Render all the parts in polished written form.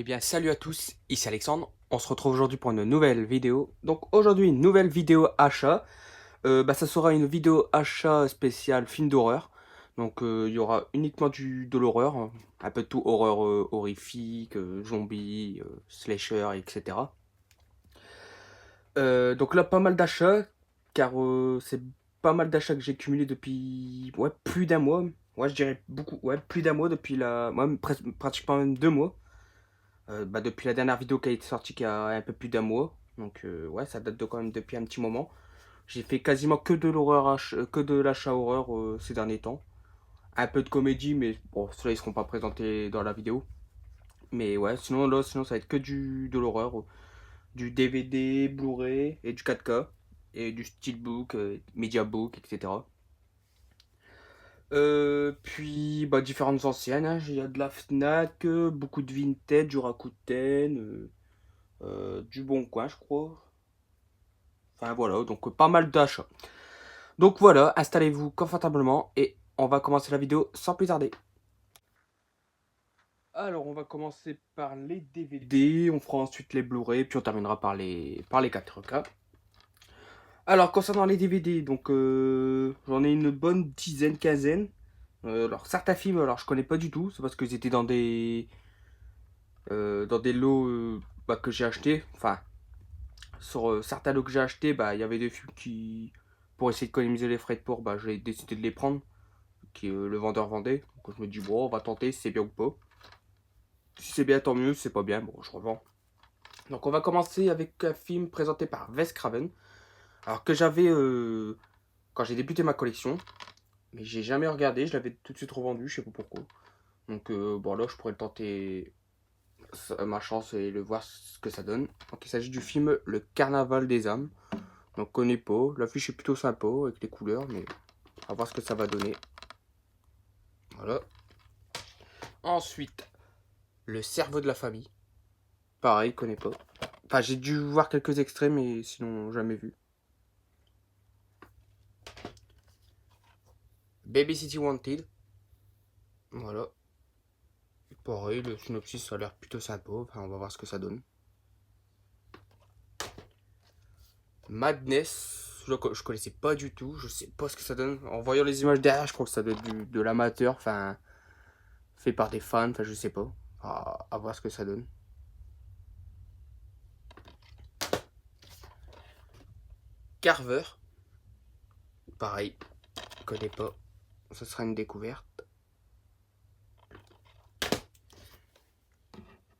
Eh bien, salut à tous, ici Alexandre. On se retrouve aujourd'hui pour une nouvelle vidéo. Donc aujourd'hui, une nouvelle vidéo achat. Ça sera une vidéo achat spéciale film d'horreur. Donc il y aura uniquement de l'horreur, hein. Un peu de tout, horreur horrifique, zombies, slasher, etc. Donc là, pas mal d'achats, car c'est pas mal d'achats que j'ai cumulé depuis plus d'un mois. Ouais, je dirais beaucoup, ouais, plus d'un mois depuis pratiquement même 2 mois. Depuis la dernière vidéo qui a été sortie qui a un peu plus d'un mois. Donc ouais, ça date de quand même depuis un petit moment. J'ai fait quasiment que de que de l'achat horreur ces derniers temps. Un peu de comédie, mais bon, ceux-là ils seront pas présentés dans la vidéo. Mais ouais, sinon ça va être que de l'horreur, du DVD, Blu-ray et du 4K et du Steelbook, Mediabook, etc. Puis différentes anciennes, hein. Il y a de la Fnac, beaucoup de vintage, du Rakuten, du Bon Coin, je crois. Enfin voilà, donc pas mal d'achats. Donc voilà, installez-vous confortablement et on va commencer la vidéo sans plus tarder. Alors on va commencer par les DVD, on fera ensuite les Blu-ray, puis on terminera par les 4K. Alors concernant les DVD, donc j'en ai une bonne dizaine, quinzaine. Alors certains films, alors je connais pas du tout, c'est parce qu'ils étaient dans des lots que j'ai achetés. Enfin, sur certains lots que j'ai achetés, il y avait des films qui, pour essayer d'économiser les frais de port, j'ai décidé de les prendre, qui le vendeur vendait. Donc je me dis, bon, on va tenter si c'est bien ou pas. Si c'est bien, tant mieux, si c'est pas bien, bon, je revends. Donc on va commencer avec un film présenté par Wes Craven. Alors que j'avais, quand j'ai débuté ma collection, mais j'ai jamais regardé, je l'avais tout de suite revendu, je sais pas pourquoi. Donc bon là, je pourrais le tenter ma chance et le voir ce que ça donne. Donc il s'agit du film Le Carnaval des âmes. Donc connais pas, l'affiche est plutôt sympa avec les couleurs, mais on va voir ce que ça va donner. Voilà. Ensuite, Le cerveau de la famille. Pareil, connais pas. Enfin, j'ai dû voir quelques extraits, mais sinon jamais vu. Baby City Wanted. Voilà. Pareil, le synopsis ça a l'air plutôt sympa. Enfin, on va voir ce que ça donne. Madness. Je connaissais pas du tout. Je sais pas ce que ça donne. En voyant les images derrière, je crois que ça doit être de l'amateur. Enfin, fait par des fans. Enfin, je sais pas. À voir ce que ça donne. Carver. Pareil. Je connais pas. Ce sera une découverte.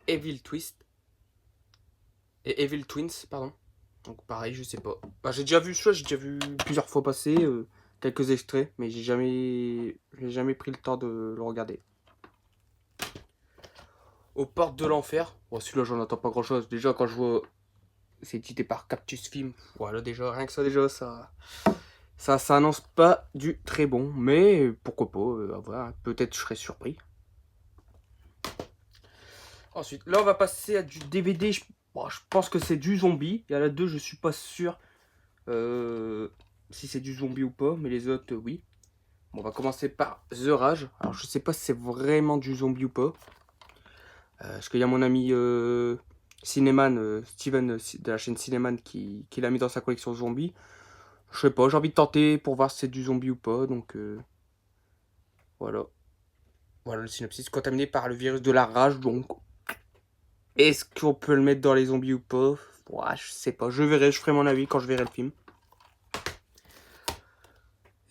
Evil Twist. Et Evil Twins, pardon. Donc pareil, je sais pas. J'ai déjà vu ça, j'ai déjà vu plusieurs fois passer quelques extraits, mais j'ai jamais pris le temps de le regarder. Aux portes de l'enfer. Bon, celui-là, j'en attends pas grand-chose. Déjà, quand je vois c'est édité par Cactus Film, voilà, déjà, rien que ça, ça annonce pas du très bon, mais pourquoi pas, à voir. Peut-être je serais surpris. Ensuite, là, on va passer à du DVD. Je pense que c'est du zombie. Il y en a deux, je suis pas sûr si c'est du zombie ou pas, mais les autres, oui. Bon, on va commencer par The Rage. Alors, je sais pas si c'est vraiment du zombie ou pas. Parce qu'il y a mon ami Cinéman, Steven de la chaîne Cinéman qui l'a mis dans sa collection zombie. Je sais pas, j'ai envie de tenter pour voir si c'est du zombie ou pas. Donc voilà. Voilà le synopsis. Contaminé par le virus de la rage, donc. Est-ce qu'on peut le mettre dans les zombies ou pas? Ouais, je sais pas. Je verrai, je ferai mon avis quand je verrai le film.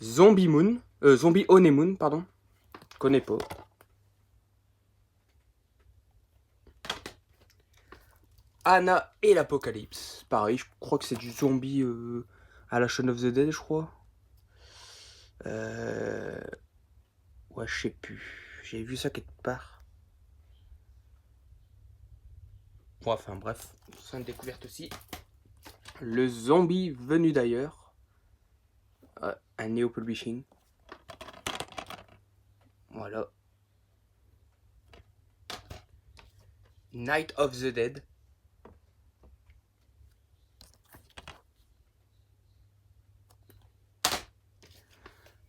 Zombie Moon. Zombie Honeymoon, pardon. Je connais pas. Anna et l'Apocalypse. Pareil, je crois que c'est du zombie à la Shaun of the Dead, je crois. Euh... Ouais, je sais plus. J'ai vu ça quelque part. Ouais, enfin bref, c'est une découverte aussi. Le zombie venu d'ailleurs. Un Neo Publishing. Voilà. Night of the Dead.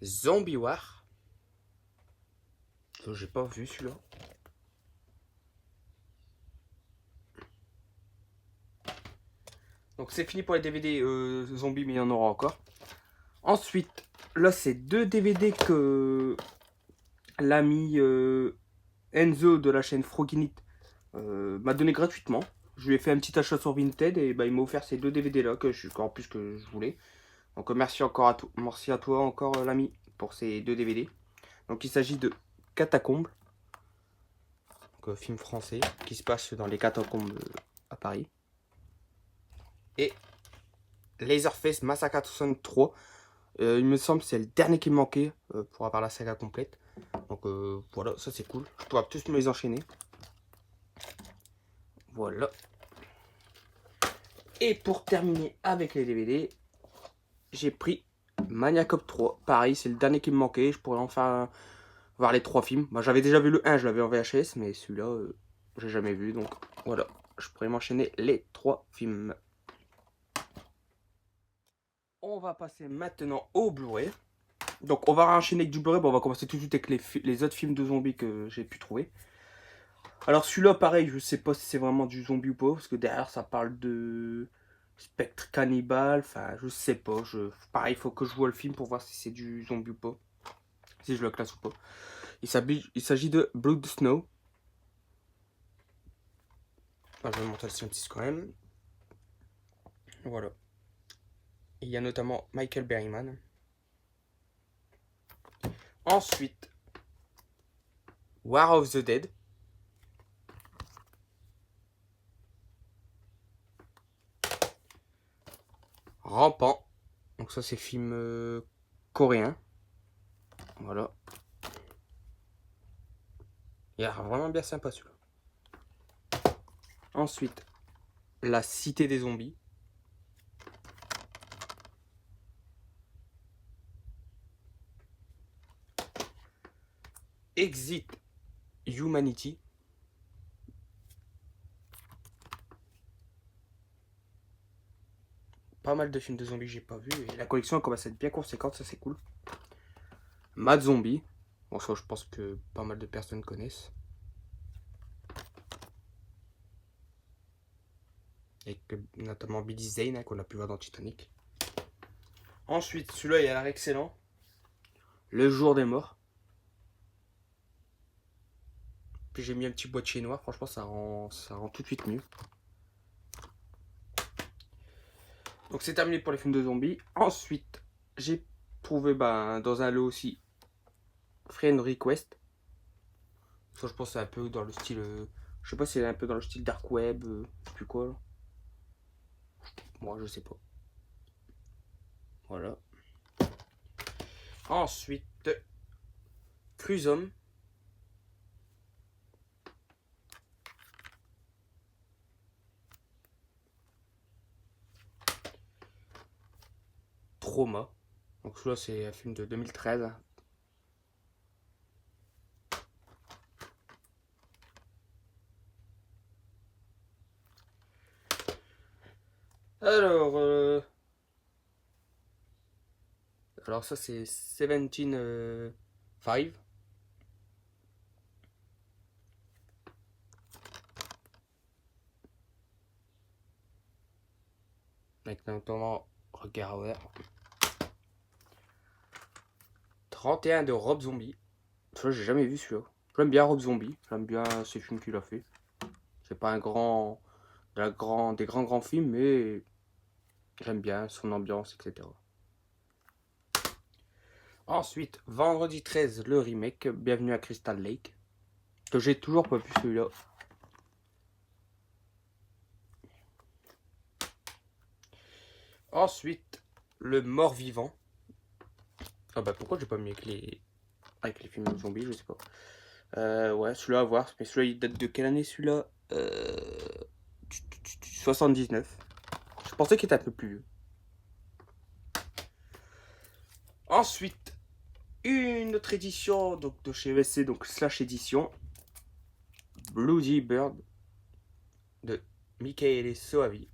Zombie War. J'ai pas vu celui-là. Donc c'est fini pour les DVD zombies, mais il y en aura encore. Ensuite, là c'est 2 DVD que l'ami Enzo de la chaîne Froginit m'a donné gratuitement. Je lui ai fait un petit achat sur Vinted et bah, il m'a offert ces 2 DVD là en plus que je voulais. Donc merci encore merci à toi encore l'ami pour ces 2 DVD. Donc il s'agit de Catacombes, donc, film français qui se passe dans les catacombes à Paris. Et Laserface Massacre 3. Il me semble que c'est le dernier qui me manquait pour avoir la saga complète. Donc voilà, ça c'est cool. Je pourrais tous me les enchaîner. Voilà. Et pour terminer avec les DVD, j'ai pris Maniac Cop 3. Pareil, c'est le dernier qui me manquait. Je pourrais enfin voir les 3 films. Bah, j'avais déjà vu le 1, je l'avais en VHS, mais celui-là, j'ai jamais vu. Donc voilà, je pourrais m'enchaîner les 3 films. On va passer maintenant au Blu-ray. Donc on va enchaîner avec du Blu-ray. Bon, on va commencer tout de suite avec les autres films de zombies que j'ai pu trouver. Alors celui-là, pareil, je sais pas si c'est vraiment du zombie ou pas, parce que derrière ça parle de spectre cannibale, enfin je sais pas, pareil, il faut que je vois le film pour voir si c'est du zombie ou pas, si je le classe ou pas. Il s'agit de Blood Snow. Ah, je vais montrer le synopsis quand même. Voilà. Il y a notamment Michael Berryman. Ensuite, War of the Dead. Rampant. Donc ça c'est film coréen. Voilà. Il a vraiment bien sympa celui-là. Ensuite, La Cité des Zombies. Exit Humanity. Pas mal de films de zombies que j'ai pas vu et la collection commence à être bien conséquente, ça c'est cool. Mad Zombie. Bon, ça je pense que pas mal de personnes connaissent. Avec notamment Billy Zane hein, qu'on a pu voir dans Titanic. Ensuite, celui-là il a l'air excellent. Le Jour des Morts. Puis j'ai mis un petit boîtier noir, franchement ça rend tout de suite mieux. Donc c'est terminé pour les films de zombies. Ensuite, j'ai trouvé dans un lot aussi Friend Request. Ça je pense c'est un peu dans le style... je sais pas si c'est un peu dans le style Dark Web, je sais plus quoi là. Moi je sais pas. Voilà. Ensuite, Cruzum. Trauma. Donc celui-là c'est un film de 2013. Alors ça c'est 17 5. Avec notamment Regard Hauer. 31 de Rob Zombie. Ça j'ai jamais vu celui-là. J'aime bien Rob Zombie. J'aime bien ces films qu'il a fait. C'est pas un des grands films, mais j'aime bien son ambiance, etc. Ensuite, Vendredi 13, le remake, Bienvenue à Crystal Lake, que j'ai toujours pas vu celui-là. Ensuite, Le Mort-Vivant. Ah bah pourquoi j'ai pas mis avec les films zombies, je sais pas. Ouais, celui-là à voir. Mais celui-là il date de quelle année celui-là 79. Je pensais qu'il était un peu plus vieux. Ensuite, une autre édition donc, de chez ESC, donc Slash édition. Bloody Bird de Michele Soavi.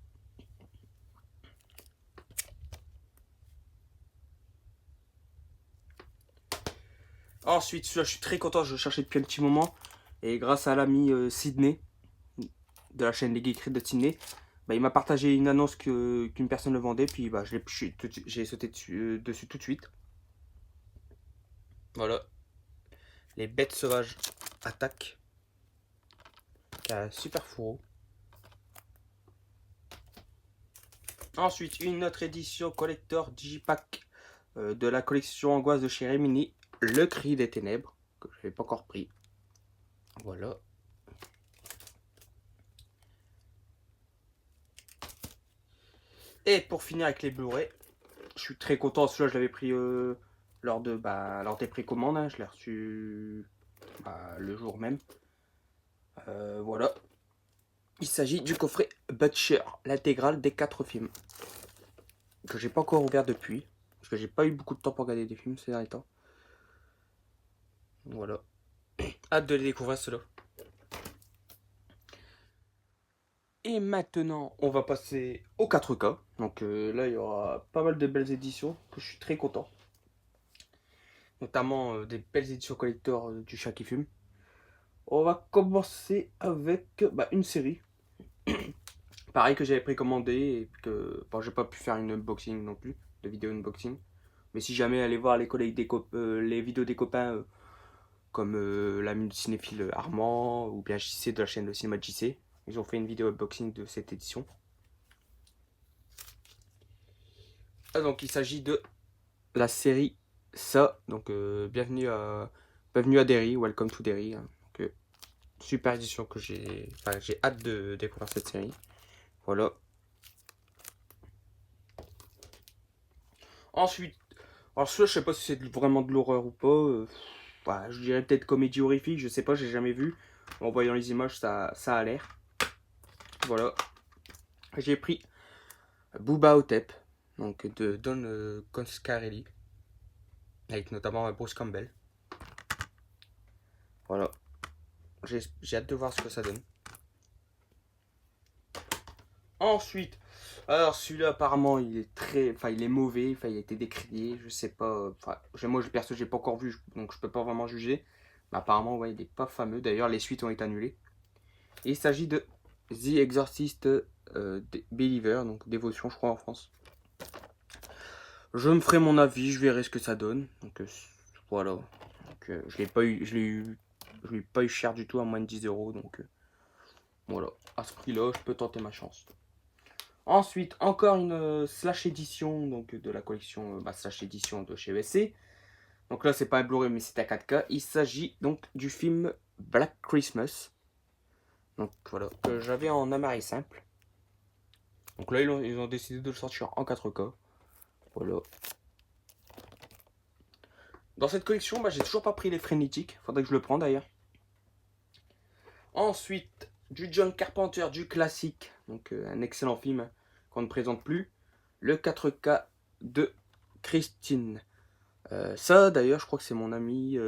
Ensuite, celui-là, je suis très content, je le cherchais depuis un petit moment. Et grâce à l'ami Sydney, de la chaîne Les Geekeries de Sydney, bah, il m'a partagé une annonce qu'une personne le vendait, puis bah, j'ai sauté dessus tout de suite. Voilà, les bêtes sauvages attaquent. Qui a un super fourreau. Ensuite, une autre édition collector Digipack de la collection Angoisse de chez Remini, Le Cri des Ténèbres, que je n'avais pas encore pris. Voilà. Et pour finir avec les Blu-ray, je suis très content. Celui-là, je l'avais pris lors des précommandes. Hein. Je l'ai reçu le jour même. Voilà. Il s'agit du coffret Butcher, l'intégrale des 4 films. Que j'ai pas encore ouvert depuis. Parce que j'ai pas eu beaucoup de temps pour regarder des films ces derniers temps. Voilà. Hâte de les découvrir ceux-là. Et maintenant, on va passer au 4K. Donc là, il y aura pas mal de belles éditions que je suis très content. Notamment des belles éditions collector du chat qui fume. On va commencer avec une série. Pareil que j'avais précommandé et que bon, j'ai pas pu faire une unboxing non plus, de vidéo unboxing. Mais si jamais allez voir les collègues les vidéos des copains comme l'ami cinéphile Armand ou bien JC de la chaîne Le Cinéma de JC, ils ont fait une vidéo unboxing de cette édition. Ah, donc il s'agit de la série Ça. Donc bienvenue à Derry, Welcome to Derry. Hein. Donc, super édition que j'ai hâte de découvrir cette série. Voilà. Ensuite, alors celui-là, je sais pas si c'est vraiment de l'horreur ou pas. Je dirais peut-être comédie horrifique, je sais pas, j'ai jamais vu. En voyant les images, ça a l'air. Voilà. J'ai pris Booba Hotep, donc de Don Coscarelli, avec notamment Bruce Campbell. Voilà. J'ai hâte de voir ce que ça donne. Ensuite, alors celui-là apparemment il est il est mauvais, il a été décrié, je sais pas, moi perso j'ai pas encore vu, donc je peux pas vraiment juger. Mais apparemment ouais, il est pas fameux, d'ailleurs les suites ont été annulées. Et il s'agit de The Exorcist Believer, donc dévotion je crois en France. Je me ferai mon avis, je verrai ce que ça donne. Donc voilà. Donc, je l'ai pas eu cher du tout à moins de 10 euros, donc voilà. À ce prix-là, je peux tenter ma chance. Ensuite, encore une slash édition donc de la collection slash édition de chez ESC. Donc là, c'est pas un Blu-ray, mais c'est un 4K. Il s'agit donc du film Black Christmas. Donc voilà, que j'avais en Amari simple. Donc là, ils ont décidé de le sortir en 4K. Voilà. Dans cette collection, j'ai toujours pas pris les frénétiques. Faudrait que je le prenne d'ailleurs. Ensuite, du John Carpenter, du classique. Donc un excellent film qu'on ne présente plus. Le 4K de Christine. Ça d'ailleurs, je crois que c'est mon ami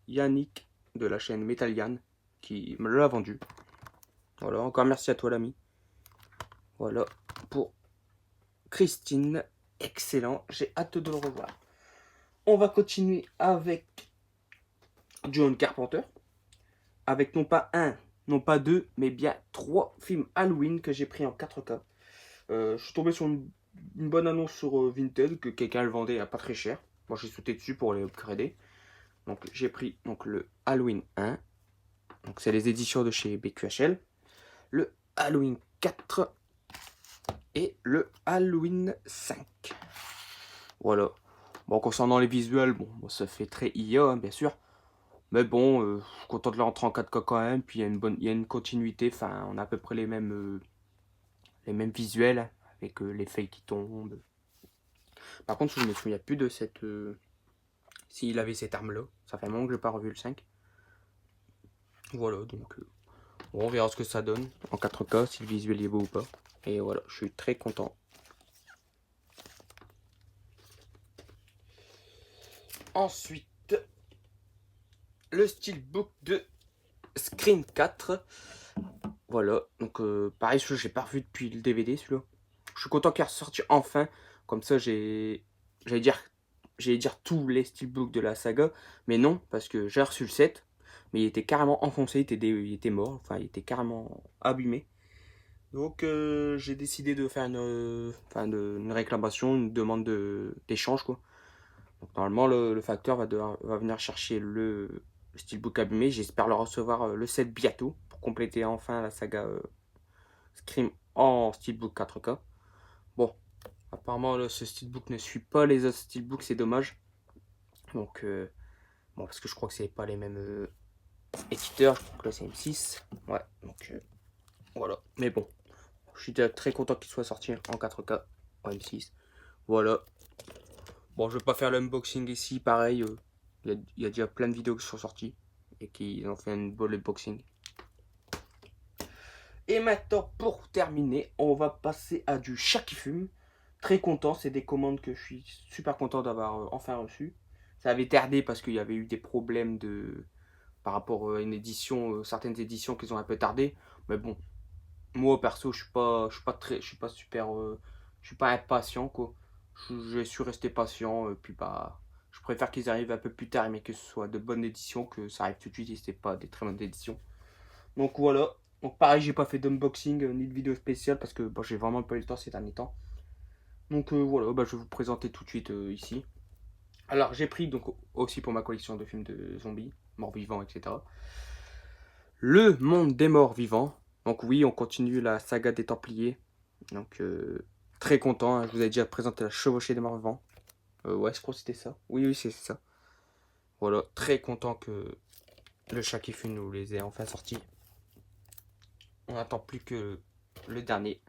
Yannick de la chaîne Metalian qui me l'a vendu. Voilà, encore merci à toi l'ami. Voilà pour Christine. Excellent, j'ai hâte de le revoir. On va continuer avec John Carpenter. Avec non pas un, non pas deux, mais bien 3 films Halloween que j'ai pris en 4K. Je suis tombé sur une bonne annonce sur Vinted que quelqu'un le vendait à pas très cher. Moi j'ai sauté dessus pour les upgrader. Donc j'ai pris le Halloween 1. Donc c'est les éditions de chez BQHL. Le Halloween 4 et le Halloween 5. Voilà. Bon, concernant les visuels, bon, ça fait très IA, hein, bien sûr. Mais bon, je suis content de le rentrer en 4K quand même. Puis il y a une continuité. Enfin, on a à peu près les mêmes visuels avec les feuilles qui tombent. Par contre, je me souviens plus de cette. S'il avait cette arme-là. Ça fait un moment que je n'ai pas revu le 5. Voilà, donc on verra ce que ça donne en 4K, si le visuel est beau ou pas. Et voilà, je suis très content. Ensuite, le steelbook de Scream 4. Voilà, donc pareil, celui-là, j'ai pas revu depuis le DVD, celui-là. Je suis content qu'il est ressorti enfin. Comme ça, j'allais dire tous les steelbooks de la saga. Mais non, parce que j'ai reçu le 7. Mais il était carrément enfoncé, il était mort. Enfin, il était carrément abîmé. Donc j'ai décidé de faire une réclamation, une demande d'échange quoi. Donc normalement le facteur va venir chercher le steelbook abîmé. J'espère le recevoir le 7 bientôt pour compléter enfin la saga Scream en steelbook 4K. Bon, apparemment ce steelbook ne suit pas les autres steelbooks, c'est dommage. Donc bon, parce que je crois que c'est pas les mêmes éditeurs, je crois que là c'est M6. Ouais, donc voilà. Mais bon, je suis déjà très content qu'il soit sorti en 4K en M6. Voilà. Bon, je vais pas faire l'unboxing ici, pareil. Il y a déjà plein de vidéos qui sont sorties et qui ont fait un beau unboxing. Et maintenant, pour terminer, on va passer à du chat qui fume. Très content, c'est des commandes que je suis super content d'avoir enfin reçues. Ça avait tardé parce qu'il y avait eu des problèmes par rapport à une édition, certaines éditions qui ont un peu tardé. Mais bon, moi perso, je suis pas super, je suis pas impatient quoi. Je suis resté patient, puis bah, je préfère qu'ils arrivent un peu plus tard, mais que ce soit de bonnes éditions, que ça arrive tout de suite et c'était pas des très bonnes éditions. Donc voilà. Donc pareil, j'ai pas fait d'unboxing ni de vidéo spéciale parce que bon, j'ai vraiment pas eu le temps ces derniers temps. Donc voilà, bah, je vais vous présenter tout de suite ici. Alors j'ai pris donc aussi pour ma collection de films de zombies, morts vivants, etc. Le monde des morts vivants. Donc oui, on continue la saga des Templiers. Donc très content, hein. Je vous ai déjà présenté la chevauchée des morts vivants. Ouais, je crois que c'était ça. Oui, oui, c'est ça. Voilà, très content que le chat qui fume nous les ait enfin sortis. On n'attend plus que le dernier.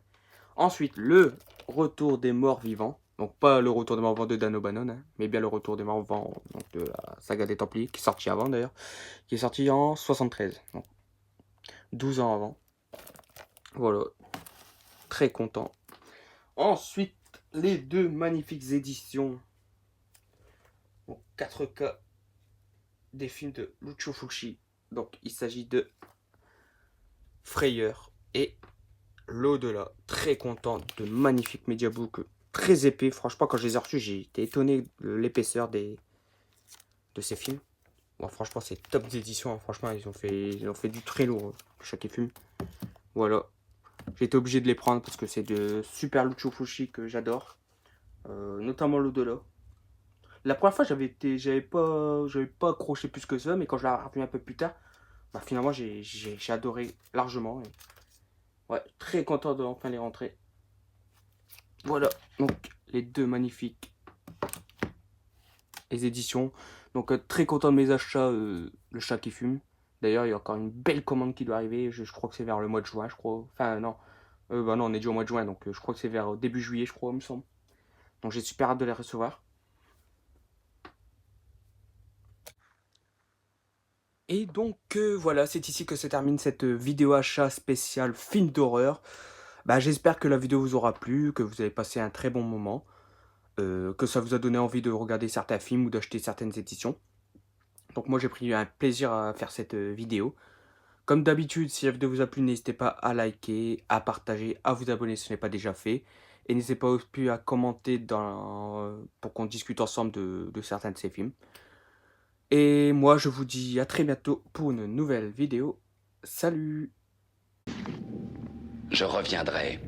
Ensuite, le retour des morts vivants. Donc pas le retour des morts vivants de Dan O'Bannon, hein, mais bien le retour des morts vivants donc, de la saga des Templiers, qui est sorti avant d'ailleurs. Qui est sorti en 73. Donc 12 ans avant. Voilà, très content. Ensuite, les deux magnifiques éditions en 4K des films de Lucio Fulci. Donc il s'agit de Frayeur et L'au-delà. Très content de magnifiques mediabooks très épais. Franchement, quand je les ai reçus, j'ai été étonné de l'épaisseur de ces films. Bon, franchement, c'est top d'édition. Hein. Franchement, ils ont fait du très lourd chaque film. Voilà. J'ai été obligé de les prendre parce que c'est de super Lucio Fulci que j'adore. Notamment L'au-delà. La première fois, j'avais pas accroché plus que ça, mais quand je l'ai revu un peu plus tard, bah, finalement, j'ai adoré largement. Et ouais, très content de enfin les rentrer. Voilà, donc les deux magnifiques les éditions. Donc très content de mes achats, le chat qui fume. D'ailleurs, il y a encore une belle commande qui doit arriver. Je crois que c'est vers le mois de juin, je crois. Enfin, non. Bah non, on est déjà au mois de juin, donc je crois que c'est vers début juillet, je crois, il me semble. Donc j'ai super hâte de les recevoir. Et donc voilà, c'est ici que se termine cette vidéo achat spéciale film d'horreur. Bah, j'espère que la vidéo vous aura plu, que vous avez passé un très bon moment, que ça vous a donné envie de regarder certains films ou d'acheter certaines éditions. Donc moi j'ai pris un plaisir à faire cette vidéo. Comme d'habitude, si la vidéo vous a plu, n'hésitez pas à liker, à partager, à vous abonner si ce n'est pas déjà fait. Et n'hésitez pas aussi à commenter pour qu'on discute ensemble de certains de ces films. Et moi, je vous dis à très bientôt pour une nouvelle vidéo. Salut! Je reviendrai.